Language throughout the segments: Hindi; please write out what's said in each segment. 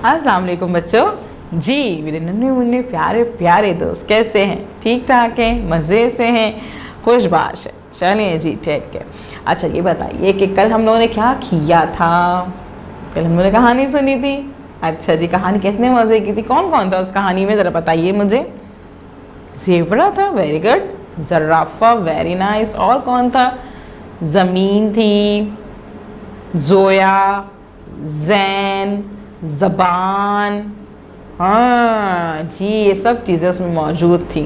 अस्सलाम वालेकुम बच्चों। जी मेरे नन्हे मुन्ने प्यारे प्यारे दोस्त कैसे हैं? ठीक ठाक हैं, मज़े से हैं, खुशबाश है। चलिए जी ठीक है। अच्छा ये बताइए कि कल हम लोगों ने क्या किया था? कल हम लोगों ने कहानी सुनी थी। अच्छा जी, कहानी कितने मज़े की थी? कौन कौन था उस कहानी में, ज़रा बताइए मुझे। ज़ेबरा था, वेरी गुड। ज़राफ़ा, वेरी नाइस। और कौन था? ज़मीन थी, ज़ोया, जैन, ज़बान। हाँ जी, ये सब चीज़ें उसमें मौजूद थी।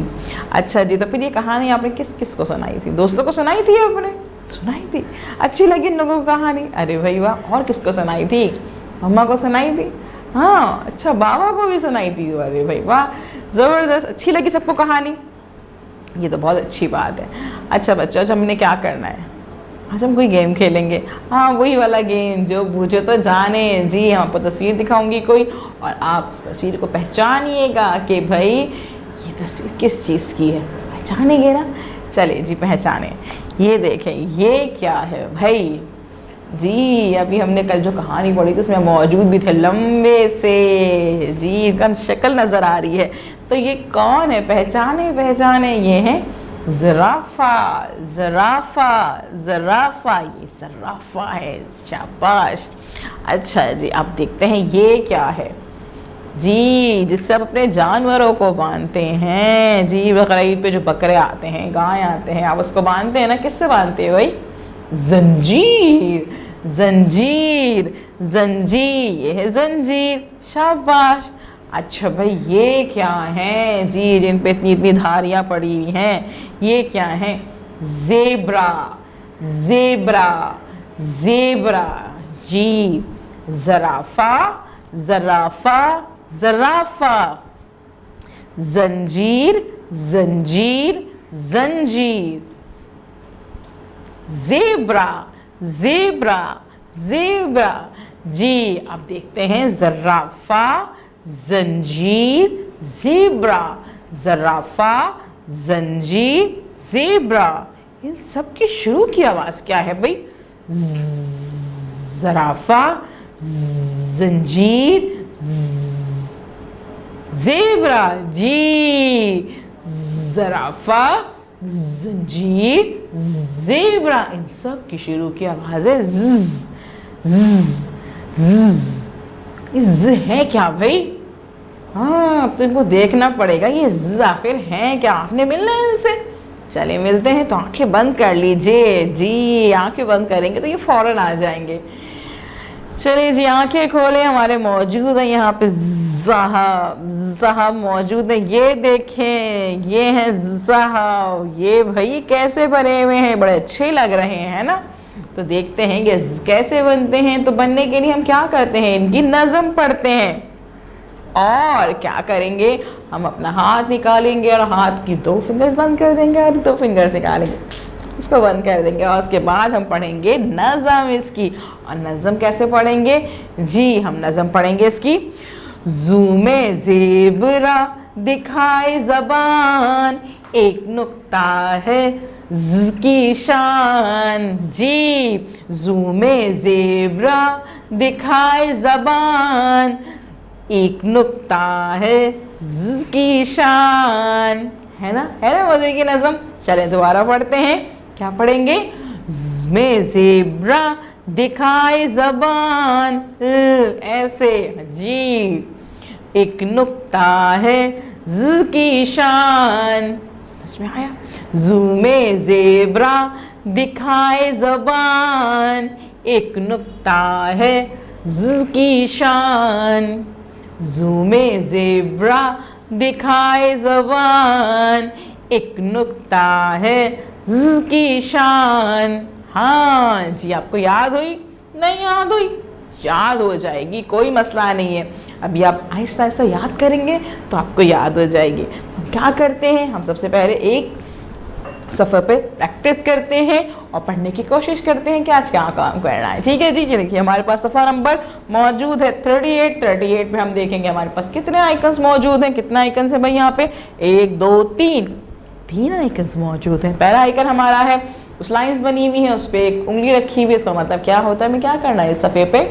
अच्छा जी, तो फिर ये कहानी आपने किस किस को सुनाई थी? दोस्तों को सुनाई थी आपने? सुनाई थी, अच्छी लगी इन लोगों को कहानी? अरे भाई वाह। और किसको सुनाई थी? मम्मा को सुनाई थी? हाँ अच्छा, बाबा को भी सुनाई थी? अरे भाई वाह, ज़बरदस्त, अच्छी लगी सबको कहानी? ये तो बहुत अच्छी बात है। अच्छा बच्चों, आज हमने क्या करना है? आज हम कोई गेम खेलेंगे। हाँ, वही वाला गेम जो बूझो तो जाने। जी, हम आपको तस्वीर दिखाऊंगी कोई, और आप उस तस्वीर को पहचानिएगा कि भाई ये तस्वीर किस चीज़ की है। पहचानेंगे ना? चलिए जी, पहचाने। ये देखें, ये क्या है भाई? जी, अभी हमने कल जो कहानी पढ़ी थी उसमें मौजूद भी थे लंबे से। जी, इनका शक्ल नज़र आ रही है। तो ये कौन है? पहचाने पहचाने, ये है ज़राफ़ा। ज़राफ़ा, ज़राफ़ा, ये ज़राफ़ा है। शाबाश। अच्छा जी, आप देखते हैं ये क्या है। जी, जिससे आप अपने जानवरों को बांधते हैं। जी, बकरीद पे जो बकरे आते हैं, गाय आते हैं, आप उसको बांधते हैं ना, किससे बांधते हैं भाई? जंजीर, जंजीर, जंजीर, ये है जंजीर। शाबाश। अच्छा भाई, ये क्या है जी जिन पे इतनी इतनी धारियां पड़ी हुई हैं? ये क्या है? Zebra, zebra, zebra. जी, ज़राफ़ा, ज़राफ़ा, ज़राफ़ा। जंजीर, जंजीर, जंजीर। Zebra, zebra, zebra. जी, आप देखते हैं ज़राफ़ा, जंजीर, ज़ेब्रा, ज़राफ़ा, जंजीर, ज़ेब्रा। इन सब की शुरू की आवाज़ क्या है भाई? ज़राफ़ा, जंजीर, ज़ेब्रा। जी, ज़राफ़ा, जंजीर, ज़ेब्रा, इन सब की शुरू की आवाज़ है ज़, ज़, ज़। ये ज़ है क्या भाई? हाँ, अब तो इनको देखना पड़ेगा, ये ज़ आखिर हैं क्या? आपने मिलना है इनसे? चले मिलते हैं। तो आंखें बंद कर लीजिए। जी, आंखें बंद करेंगे तो ये फौरन आ जाएंगे। चलिए जी, आंखें खोले। हमारे मौजूद है यहाँ पे ज़हाब, ज़हाब मौजूद है। ये देखें, ये है ज़हाब। ये भाई कैसे बने हुए हैं, बड़े अच्छे लग रहे हैं ना? तो देखते हैं कि कैसे बनते हैं। तो बनने के लिए हम क्या करते हैं? इनकी नज़म पढ़ते हैं। और क्या करेंगे? हम अपना हाथ निकालेंगे और हाथ की 2 फिंगर्स बंद कर देंगे और 2 फिंगर्स निकालेंगे, इसको बंद कर देंगे। और उसके बाद हम पढ़ेंगे नज़म इसकी। और नज़म कैसे पढ़ेंगे? जी, हम नज़म पढ़ेंगे इसकी। ज़ूमे ज़ेब्रा दिखाए ज़बान, एक नुक्ता है ज़ की शान। जी, ज़ूमे ज़ेब्रा दिखाए ज़बान, एक नुक्ता है ज़ की शान। है ना? है ना मज़े की नज़म? चलें दोबारा पढ़ते हैं। क्या पढ़ेंगे? में ज़ेब्रा दिखाए ज़बान, ऐसे। जी, एक नुक्ता है ज़ की शान। समझ में आया? ज़ूमे ज़ेब्रा दिखाए ज़बान, एक नुक्ता है ज़ की शान। ज़ूमे ज़ेब्रा दिखाए ज़बान, एक नुक्ता है ज़ की शान। हाँ जी, आपको याद हुई? नहीं याद हुई? याद हो जाएगी, कोई मसला नहीं है। अभी आप आहिस्ता आहिस्ता याद करेंगे तो आपको याद हो जाएगी। हम क्या करते हैं? हम सबसे पहले एक सफ़र पे प्रैक्टिस करते हैं और पढ़ने की कोशिश करते हैं कि आज क्या काम करना है। ठीक है जी? ये देखिए, हमारे पास सफ़ा नंबर मौजूद है 38। 38 पे हम देखेंगे हमारे पास कितने आइकन्स मौजूद हैं। कितना आइकन्स है भाई यहाँ पे? 1 2 3, 3 आइकन्स मौजूद हैं। पहला आइकन हमारा है, उस लाइन्स बनी हुई है, उस पर एक उंगली रखी हुई है। इसका मतलब क्या होता है? हमें क्या करना है? इस सफ़े पे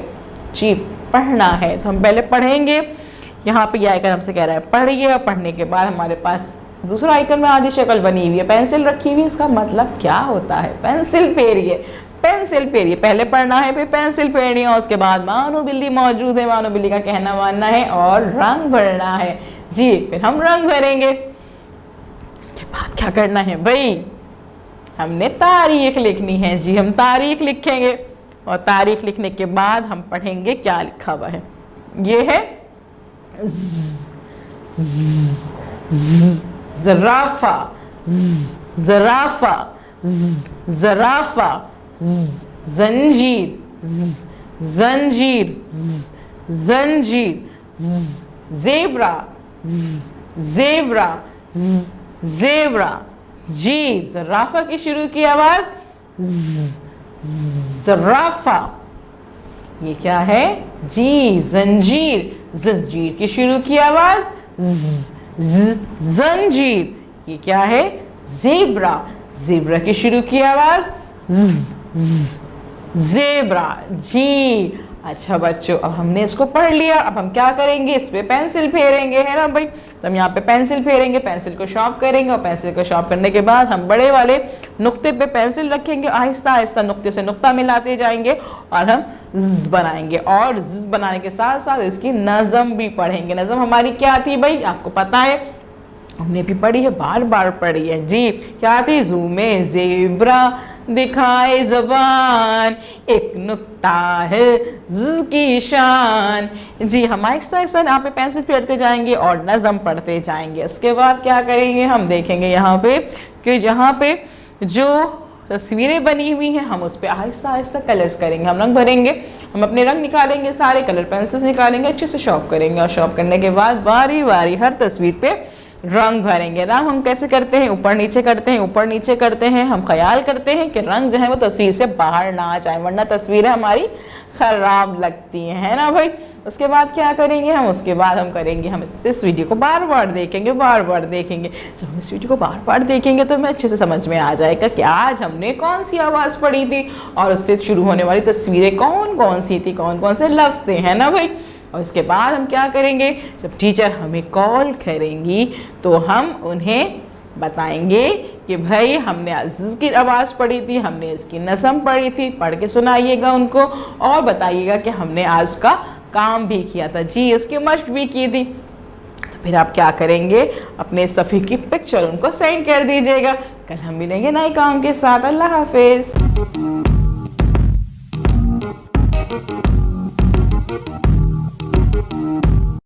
जी पढ़ना है। तो हम पहले पढ़ेंगे। यहाँ पे ये आइकन हमसे कह रहा है पढ़िए, और पढ़ने के बाद हमारे पास दूसरा आइकन में आधी शक्ल बनी हुई है, पेंसिल रखी हुई है। इसका मतलब क्या होता है? पेंसिल फेरिए, पेंसिल फेरिए। पहले पढ़ना है, फिर पेंसिल फेरनी है, उसके बाद मानो बिल्ली मौजूद है, मानो बिल्ली का कहना मानना है और रंग भरना है। जी, फिर हम रंग भरेंगे। इसके बाद क्या करना है भाई? हमने तारीख लिखनी है। जी, हम तारीख लिखेंगे, और तारीख लिखने के बाद हम पढ़ेंगे क्या लिखा हुआ है। ये है ज़राफ़ा, ज़राफ़ा, ज़राफ़ा, जंजीर, जंजीर, जंजीर, ज़ेब्रा, ज़ेब्रा, ज़ेब्रा। जी, ज़राफ़ा की शुरू की आवाज ज़राफ़ा। ये क्या है? जी, जंजीर, जंजीर की शुरू की आवाज जंजीर। ये क्या है? ज़ेब्रा, ज़ेब्रा की शुरू की आवाज ज़ेब्रा। जी, अच्छा बच्चों, अब हमने इसको पढ़ लिया। अब हम क्या करेंगे? इस पे पेंसिल फेरेंगे, है ना भाई? तो हम यहाँ पे पेंसिल फेरेंगे, पेंसिल को शार्प करेंगे, और पेंसिल को शार्प करने के बाद हम बड़े वाले नुक्ते पे पेंसिल रखेंगे, आहिस्ता आहिस्ता नुक्ते से नुक्ता मिलाते जाएंगे, और हम ज़ बनाएंगे। और ज़ बनाने के साथ साथ इसकी नज़म भी पढ़ेंगे। नज़म हमारी क्या थी भाई? आपको पता है, हमने भी पढ़ी है, बार बार पढ़ी है। जी, क्या थी? ज़ू में ज़ेब्रा दिखाए ज़बान, एक नुक्ता है ज़ की शान। जी, हम आहिस्ता आहिस्ता यहाँ पे पेंसिल फेरते जाएंगे और नज़म पढ़ते जाएंगे। उसके बाद क्या करेंगे? हम देखेंगे यहाँ पे कि यहाँ पे जो तस्वीरें बनी हुई हैं, हम उस पर आहिस्ता आहिस्ता कलर्स करेंगे, हम रंग भरेंगे। हम अपने रंग निकालेंगे, सारे कलर पेंसिल्स निकालेंगे, अच्छे से शॉर्प करेंगे, और शॉर्प करने के बाद बारी बारी हर तस्वीर पे रंग भरेंगे। रंग हम कैसे करते हैं? ऊपर नीचे करते हैं, ऊपर नीचे करते हैं। हम ख्याल करते हैं कि रंग जो है वो तस्वीर से बाहर ना आ जाए, वरना तस्वीरें हमारी खराब लगती हैं, है ना भाई? उसके बाद क्या करेंगे हम? उसके बाद हम करेंगे, हम इस वीडियो को बार बार देखेंगे, बार बार देखेंगे। जब हम इस वीडियो को बार बार देखेंगे तो हमें अच्छे से समझ में आ जाएगा कि आज हमने कौन सी आवाज़ पढ़ी थी, और उससे शुरू होने वाली तस्वीरें कौन कौन सी थी, कौन कौन से लफ्ज़ थे, है ना भाई? और इसके बाद हम क्या करेंगे? जब टीचर हमें कॉल करेंगी तो हम उन्हें बताएंगे कि भाई हमने अज़ की आवाज़ पढ़ी थी, हमने इसकी नज़म पढ़ी थी, पढ़ के सुनाइएगा उनको, और बताइएगा कि हमने आज उसका काम भी किया था। जी, उसकी मश्क भी की थी। तो फिर आप क्या करेंगे? अपने सफ़ी की पिक्चर उनको सेंड कर दीजिएगा। कल हम मिलेंगे नए काम के साथ। अल्लाह हाफिज़।